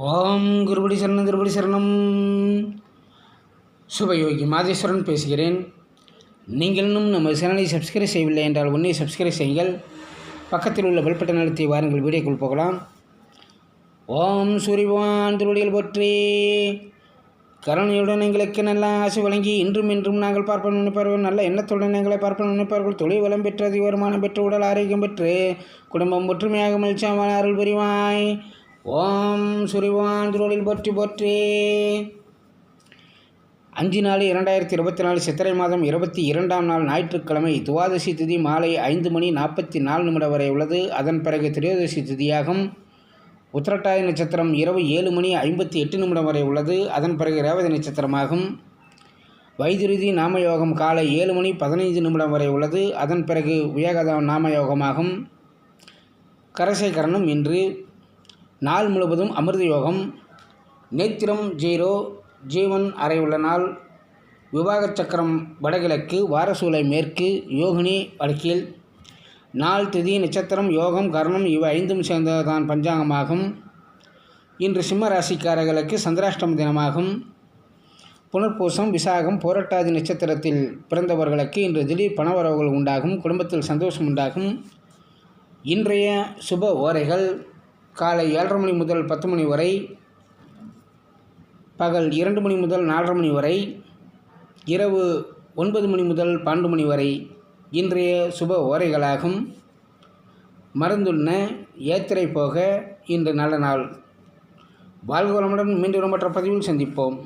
ஓம் குருபடி சரணம் திருபடி சரணம். சுபயோகி மாதேஸ்வரன் பேசுகிறேன். நீங்கள் இன்னும் நம்ம சேனலை சப்ஸ்கிரைப் செய்யவில்லை என்றால் உடனே சப்ஸ்கிரைப் செய்யுங்கள். பக்கத்தில் உள்ள பெல் பட்டன் அழுத்தி வாருங்கள், வீடியோக்குள் போகலாம். ஓம் சூரியவான் திருவடியில் போற்றி. கருணையுடன் எங்களுக்கு நல்ல ஆசை வழங்கி இன்றும் இன்றும் நாங்கள் பார்ப்போம் நினைப்பார்கள். நல்ல எண்ணத்துடன் எங்களை பார்ப்போம் நினைப்பார்கள். தொழில் வளம் பெற்று அதிக வருமானம் பெற்று உடல் ஆரோக்கியம் பெற்று குடும்பம் ஒற்றுமையாக மகிழ்ச்சியான அருள் புரிவாய். ஓம் சூரியவான் திருவடியில் போற்றி போற்றி. 5/4/2024 சித்திரை மாதம் 22ஆம் நாள் ஞாயிற்றுக்கிழமை துவாதசி திதி மாலை 5:44 வரை உள்ளது. அதன் பிறகு திரையோதசி திதியாகும். உத்திரட்டாதி நட்சத்திரம் இரவு 7:58 வரை உள்ளது. அதன் பிறகு ரேவதி நட்சத்திரமாகும். வைதுருதி நாமயோகம் காலை 7:15 வரை உள்ளது. அதன் பிறகு வியாகத நாமயோகமாகும். கரசை கரணம் இன்று. நாள் முழுவதும் அமிர்த யோகம். நேத்திரம் 0, ஜீவன் அறை உள்ள நாள். விவாக சக்கரம் வடகிழக்கு, வாரசூலை மேற்கு, யோகினி வடக்கில். நாள் திதி நட்சத்திரம் யோகம் கரணம் இவை 5 சேர்ந்ததான் பஞ்சாங்கமாகும். இன்று சிம்ம ராசிக்காரர்களுக்கு சந்திராஷ்டம தினமாகும். புனர்பூசம் விசாகம் போராட்டாதி நட்சத்திரத்தில் பிறந்தவர்களுக்கு இன்று திடீர் பணவரவுகள் உண்டாகும். குடும்பத்தில் சந்தோஷம் உண்டாகும். இன்றைய சுப ஓரைகள் காலை 7:30 மணி முதல் 10 மணி வரை, பகல் 2 மணி முதல் 4:30 மணி வரை, இரவு 9 மணி முதல் 12 மணி வரை இன்றைய சுப ஓரைகளாகும். மருந்துண்ண யாத்திரை போக இன்று நல்ல நாள். வாழ்க வளமுடன். மீண்டும் மற்ற பதிவில் சந்திப்போம்.